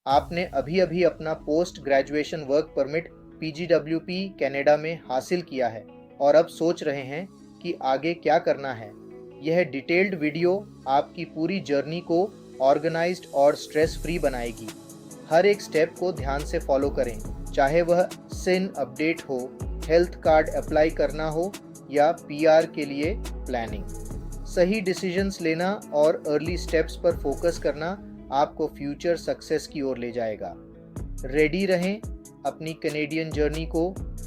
आपने अभी अभी अपना post graduation work permit PGWP Canada में हासिल किया है और अब सोच रहे हैं कि आगे क्या करना है। यह डिटेल्ड वीडियो आपकी पूरी जर्नी को ऑर्गेनाइज्ड और स्ट्रेस फ्री बनाएगी। हर एक स्टेप को ध्यान से फॉलो करें, चाहे वह सिन अपडेट हो, हेल्थ कार्ड अप्लाई करना हो या PR के लिए प्लानिंग। सही डिसीजंस लेना और अर्ली स्टेप्स पर फोकस करना आपको फ्यूचर सक्सेस की ओर ले जाएगा। रेडी रहें अपनी कैनेडियन जर्नी को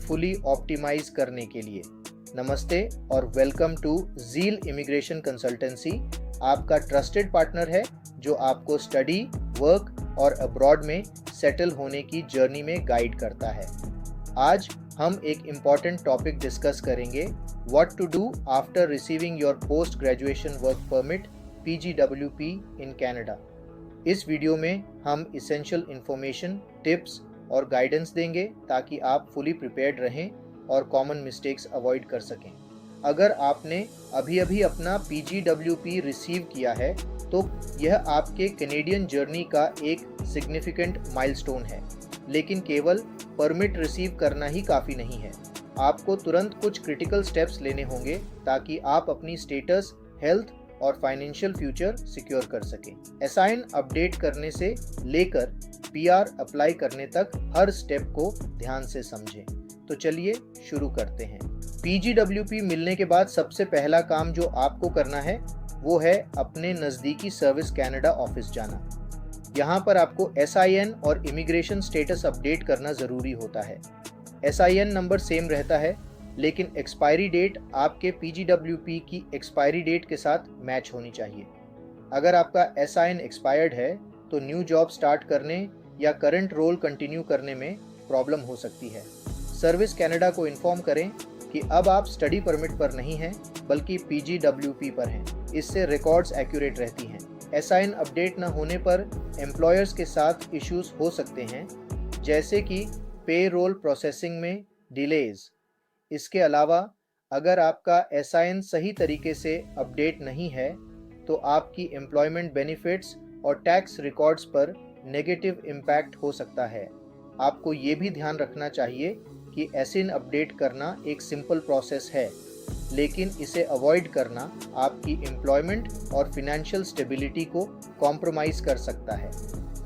फुली ऑप्टिमाइज करने के लिए। नमस्ते और welcome to Zeal immigration consultancy, आपका ट्रस्टेड पार्टनर है जो आपको स्टडी, वर्क और अब्रॉड में सेटल होने की जर्नी में गाइड करता है। आज हम एक इम्पॉर्टेंट टॉपिक डिस्कस करेंगे, what to do after receiving your post graduation work permit PGWP in Canada. इस वीडियो में हम इसेंशियल इंफॉर्मेशन, टिप्स और गाइडेंस देंगे ताकि आप फुली प्रिपेयर्ड रहें और कॉमन मिस्टेक्स अवॉइड कर सकें। अगर आपने अभी अपना PGWP रिसीव किया है तो यह आपके कैनेडियन जर्नी का एक सिग्निफिकेंट माइलस्टोन है, लेकिन केवल परमिट रिसीव करना ही काफ़ी नहीं है। आपको तुरंत कुछ क्रिटिकल स्टेप्स लेने होंगे ताकि आप अपनी स्टेटस, हेल्थ और फाइनेंशियल फ्यूचर सिक्योर कर सकें। असाइन अपडेट करने से लेकर PR अप्लाई करने तक हर स्टेप को ध्यान से समझें। तो चलिए शुरू करते हैं। PGWP मिलने के बाद सबसे पहला काम जो आपको करना है वो है अपने नज़दीकी सर्विस कनाडा ऑफिस जाना। यहाँ पर आपको SIN और इमिग्रेशन स्टेटस अपडेट करना ज़रूरी होता है। SIN नंबर सेम रहता है, लेकिन एक्सपायरी डेट आपके PGWP की एक्सपायरी डेट के साथ मैच होनी चाहिए। अगर आपका SIN एक्सपायर्ड है तो न्यू जॉब स्टार्ट करने या करंट रोल कंटिन्यू करने में प्रॉब्लम हो सकती है। सर्विस कनाडा को इन्फॉर्म करें कि अब आप स्टडी परमिट पर नहीं हैं बल्कि PGWP पर हैं। इससे रिकॉर्ड्स एक्यूरेट रहती हैं। SIN अपडेट न होने पर एम्प्लॉयर्स के साथ इश्यूज हो सकते हैं, जैसे कि पे रोल प्रोसेसिंग में डिलेज। इसके अलावा अगर आपका SIN सही तरीके से अपडेट नहीं है तो आपकी एम्प्लॉयमेंट बेनिफिट्स और टैक्स रिकॉर्ड्स पर नेगेटिव इम्पैक्ट हो सकता है। आपको ये भी ध्यान रखना चाहिए कि SIN अपडेट करना एक सिंपल प्रोसेस है, लेकिन इसे अवॉइड करना आपकी एम्प्लॉयमेंट और फिनेंशियल स्टेबिलिटी को कॉम्प्रोमाइज़ कर सकता है।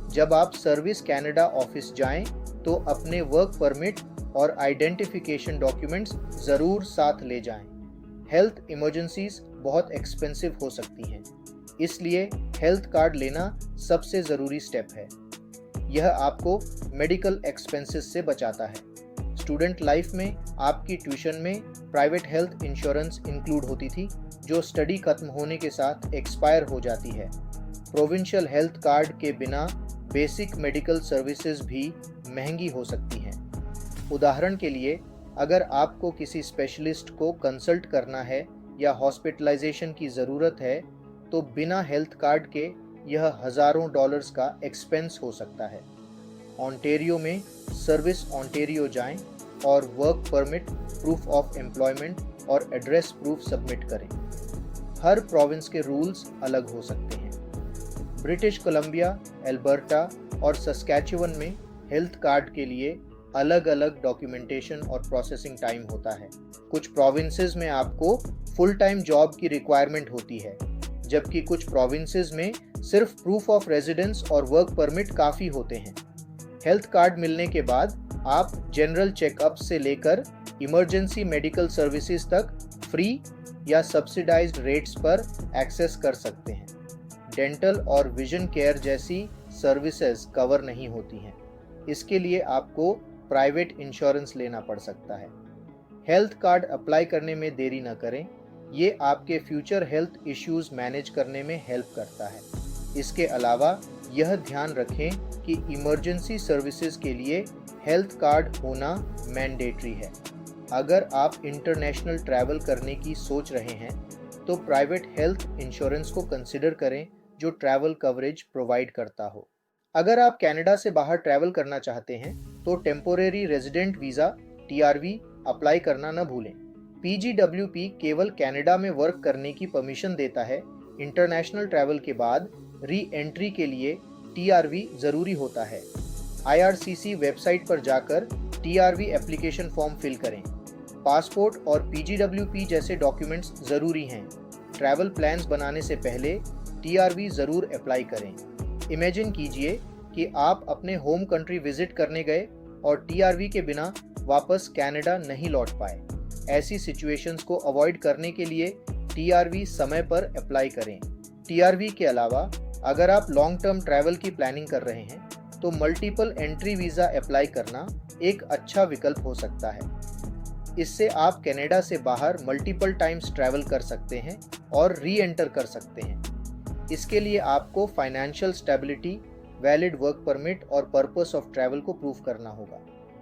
जब आप सर्विस कनाडा ऑफिस जाएं तो अपने वर्क परमिट और आइडेंटिफिकेशन डॉक्यूमेंट्स ज़रूर साथ ले जाएं। हेल्थ इमरजेंसीज बहुत एक्सपेंसिव हो सकती हैं, इसलिए हेल्थ कार्ड लेना सबसे ज़रूरी स्टेप है। यह आपको मेडिकल एक्सपेंसेस से बचाता है। स्टूडेंट लाइफ में आपकी ट्यूशन में प्राइवेट हेल्थ इंश्योरेंस इंक्लूड होती थी, जो स्टडी खत्म होने के साथ एक्सपायर हो जाती है। प्रोविंशियल हेल्थ कार्ड के बिना बेसिक मेडिकल सर्विसेज भी महंगी हो सकती हैं। उदाहरण के लिए, अगर आपको किसी स्पेशलिस्ट को कंसल्ट करना है या हॉस्पिटलाइजेशन की ज़रूरत है तो बिना हेल्थ कार्ड के यह हज़ारों डॉलर्स का एक्सपेंस हो सकता है। ओंटारियो में सर्विस ओंटारियो जाएं और work permit, proof of employment और एड्रेस प्रूफ सबमिट करें। हर प्रोविंस के रूल्स अलग हो सकते हैं। ब्रिटिश कोलंबिया, एल्बर्टा और सस्कैचुअन में हेल्थ कार्ड के लिए अलग अलग डॉक्यूमेंटेशन और प्रोसेसिंग टाइम होता है। कुछ प्रोविंसेस में आपको फुल टाइम जॉब की रिक्वायरमेंट होती है, जबकि कुछ प्रोविंसेस में सिर्फ प्रूफ ऑफ रेजिडेंस और वर्क परमिट काफ़ी होते हैं। हेल्थ कार्ड मिलने के बाद आप जनरल चेकअप से लेकर इमरजेंसी मेडिकल सर्विसेज तक फ्री या सब्सिडाइज्ड रेट्स पर एक्सेस कर सकते हैं। डेंटल और विजन केयर जैसी सर्विसेज कवर नहीं होती हैं। इसके लिए आपको प्राइवेट इंश्योरेंस लेना पड़ सकता है। हेल्थ कार्ड अप्लाई करने में देरी न करें, ये आपके फ्यूचर हेल्थ इश्यूज मैनेज करने में हेल्प करता है। इसके अलावा यह ध्यान रखें कि इमरजेंसी सर्विसेज के लिए हेल्थ कार्ड होना मैंडेटरी है। अगर आप इंटरनेशनल ट्रैवल करने की सोच रहे हैं तो प्राइवेट हेल्थ इंश्योरेंस को कंसिडर करें जो ट्रैवल कवरेज प्रोवाइड करता हो। अगर आप कनाडा से बाहर ट्रैवल करना चाहते हैं तो temporary resident visa TRV apply करना न भूलें। PGWP केवल कनाडा में वर्क करने की परमिशन देता है। इंटरनेशनल ट्रैवल के बाद री एंट्री के लिए TRV जरूरी होता है। IRCC वेबसाइट पर जाकर TRV एप्लीकेशन फॉर्म फिल करें। पासपोर्ट और PGWP जैसे डॉक्यूमेंट्स ज़रूरी हैं। ट्रैवल प्लान्स बनाने से पहले TRV ज़रूर अप्लाई करें। इमेजिन कीजिए कि आप अपने होम कंट्री विजिट करने गए और TRV के बिना वापस कनाडा नहीं लौट पाए। ऐसी सिचुएशंस को अवॉइड करने के लिए TRV समय पर अप्लाई करें। TRV के अलावा अगर आप लॉन्ग टर्म ट्रैवल की प्लानिंग कर रहे हैं तो मल्टीपल एंट्री वीज़ा अप्लाई करना एक अच्छा विकल्प हो सकता है। इससे आप कनाडा से बाहर मल्टीपल टाइम्स ट्रैवल कर सकते हैं और री एंटर कर सकते हैं। इसके लिए आपको financial stability, valid work permit और पर्पस ऑफ ट्रैवल को प्रूव करना होगा।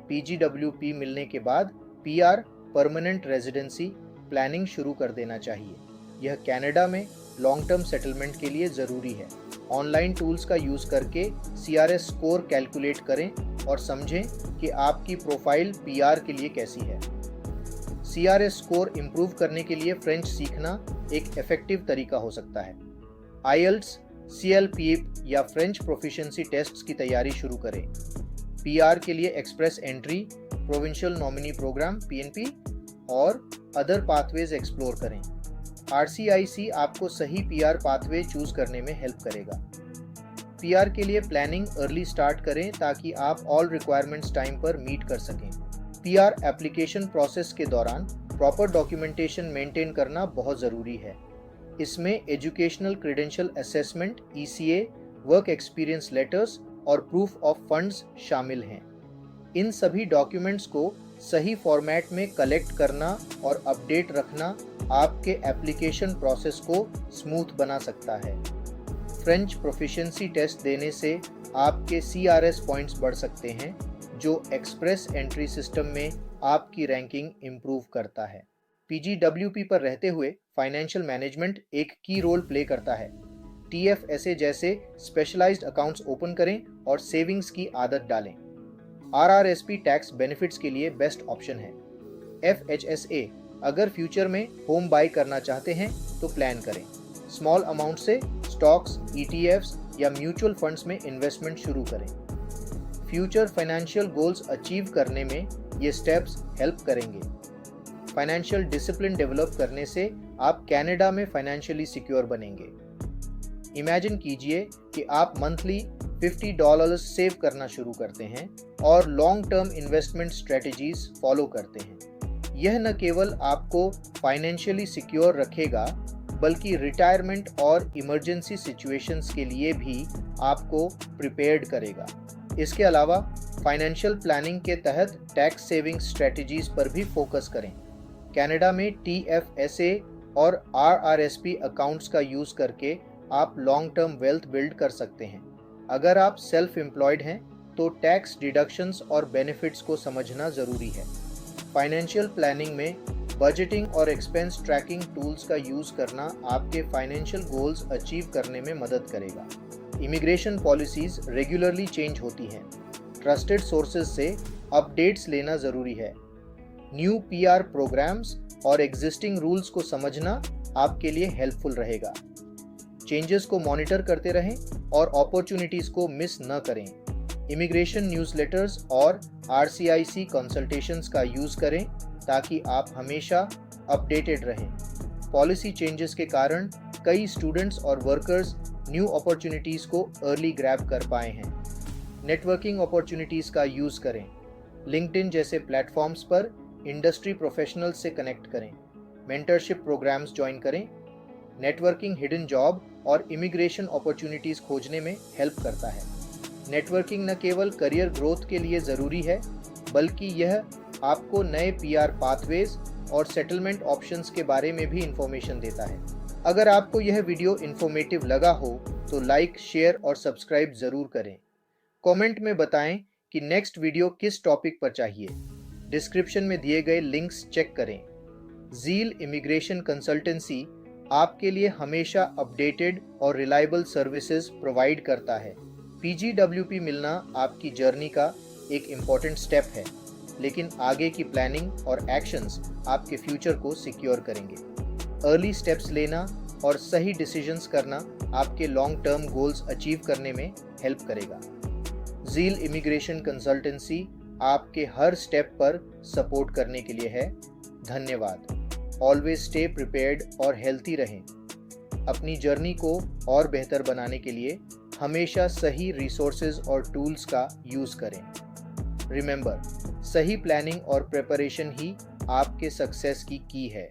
PGWP मिलने के बाद PR परमानेंट रेजिडेंसी प्लानिंग शुरू कर देना चाहिए। यह कनाडा में लॉन्ग टर्म सेटलमेंट के लिए ज़रूरी है। ऑनलाइन टूल्स का यूज़ करके CRS स्कोर कैलकुलेट करें और समझें कि आपकी प्रोफाइल PR के लिए कैसी है। CRS स्कोर इम्प्रूव करने के लिए फ्रेंच सीखना एक इफेक्टिव तरीका हो सकता है। IELTS, CLPIP या फ्रेंच प्रोफिशिएंसी टेस्ट्स की तैयारी शुरू करें। PR के लिए express entry, provincial nominee program PNP और अदर पाथवेज एक्सप्लोर करें। RCIC आपको सही PR पाथवे चूज करने में हेल्प करेगा। PR के लिए प्लानिंग अर्ली स्टार्ट करें ताकि आप ऑल रिक्वायरमेंट्स टाइम पर मीट कर सकें। PR एप्लीकेशन प्रोसेस के दौरान प्रॉपर डॉक्यूमेंटेशन मेंटेन करना बहुत ज़रूरी है। इसमें educational credential assessment ECA, work experience letters और प्रूफ ऑफ फंड्स शामिल हैं। इन सभी डॉक्यूमेंट्स को सही फॉर्मेट में कलेक्ट करना और अपडेट रखना आपके एप्लीकेशन प्रोसेस को स्मूथ बना सकता है। फ्रेंच प्रोफिशिएंसी टेस्ट देने से आपके CRS पॉइंट्स बढ़ सकते हैं, जो एक्सप्रेस एंट्री सिस्टम में आपकी रैंकिंग इम्प्रूव करता है। PGWP पर रहते हुए फाइनेंशियल मैनेजमेंट एक की रोल प्ले करता है। TFSA जैसे स्पेशलाइज्ड अकाउंट्स ओपन करें और सेविंग्स की आदत डालें। RRSP टैक्स बेनिफिट्स के लिए बेस्ट ऑप्शन है। FHSA अगर फ्यूचर में होम बाय करना चाहते हैं तो प्लान करें। स्मॉल अमाउंट से स्टॉक्स, ETFs या म्यूचुअल फंड्स में इन्वेस्टमेंट शुरू करें। फ्यूचर फाइनेंशियल गोल्स अचीव करने में ये स्टेप्स हेल्प करेंगे। फाइनेंशियल डिसिप्लिन डेवलप करने से आप कनाडा में फाइनेंशियली सिक्योर बनेंगे। इमेजिन कीजिए कि आप मंथली $50 सेव करना शुरू करते हैं और long term investment strategies follow करते हैं। यह न केवल आपको फाइनेंशियली सिक्योर रखेगा बल्कि रिटायरमेंट और इमरजेंसी सिचुएशंस के लिए भी आपको प्रिपेयर्ड करेगा। इसके अलावा फाइनेंशियल प्लानिंग के तहत टैक्स सेविंग स्ट्रेटजीज पर भी फोकस करें। कनाडा में TFSA और RRSP अकाउंट्स का यूज़ करके आप लॉन्ग टर्म वेल्थ बिल्ड कर सकते हैं। अगर आप सेल्फ एम्प्लॉयड हैं तो टैक्स डिडक्शंस और बेनिफिट्स को समझना ज़रूरी है। फाइनेंशियल प्लानिंग में बजटिंग और एक्सपेंस ट्रैकिंग टूल्स का यूज़ करना आपके फाइनेंशियल गोल्स अचीव करने में मदद करेगा। इमिग्रेशन पॉलिसीज़ रेगुलरली चेंज होती हैं। ट्रस्टेड सोर्सेज से अपडेट्स लेना ज़रूरी है। न्यू PR प्रोग्राम्स और एग्जिस्टिंग रूल्स को समझना आपके लिए हेल्पफुल रहेगा। चेंजेस को मॉनिटर करते रहें और अपॉर्चुनिटीज़ को मिस न करें। इमिग्रेशन न्यूज़लेटर्स और RCIC कंसल्टेशंस का यूज़ करें ताकि आप हमेशा अपडेटेड रहें। पॉलिसी चेंजेस के कारण कई स्टूडेंट्स और वर्कर्स न्यू अपॉर्चुनिटीज़ को अर्ली ग्रैब कर पाए हैं। नेटवर्किंग अपॉर्चुनिटीज़ का यूज़ करें। लिंक्डइन जैसे प्लेटफॉर्म्स पर इंडस्ट्री प्रोफेशनल्स से कनेक्ट करें। मेंटरशिप प्रोग्राम्स ज्वाइन करें। नेटवर्किंग हिडन जॉब और इमिग्रेशन अपॉर्चुनिटीज़ खोजने में हेल्प करता है। नेटवर्किंग न केवल करियर ग्रोथ के लिए ज़रूरी है बल्कि यह आपको नए PR पाथवेज और सेटलमेंट ऑप्शंस के बारे में भी इंफॉर्मेशन देता है। अगर आपको यह वीडियो इन्फॉर्मेटिव लगा हो तो लाइक, शेयर और सब्सक्राइब ज़रूर करें। कमेंट में बताएं कि नेक्स्ट वीडियो किस टॉपिक पर चाहिए। डिस्क्रिप्शन में दिए गए लिंक्स चेक करें। ज़ील इमिग्रेशन कंसल्टेंसी आपके लिए हमेशा अपडेटेड और रिलायबल सर्विसेज प्रोवाइड करता है। PGWP मिलना आपकी जर्नी का एक इम्पॉर्टेंट स्टेप है, लेकिन आगे की प्लानिंग और एक्शंस आपके फ्यूचर को सिक्योर करेंगे। अर्ली स्टेप्स लेना और सही डिसीजंस करना आपके लॉन्ग टर्म गोल्स अचीव करने में हेल्प करेगा। ज़ील इमिग्रेशन कंसल्टेंसी आपके हर स्टेप पर सपोर्ट करने के लिए है। धन्यवाद। ऑलवेज स्टे प्रिपेयर्ड और हेल्थी रहें। अपनी जर्नी को और बेहतर बनाने के लिए हमेशा सही रिसोर्सेज और टूल्स का यूज़ करें। रिमेंबर, सही प्लानिंग और प्रिपरेशन ही आपके सक्सेस की है।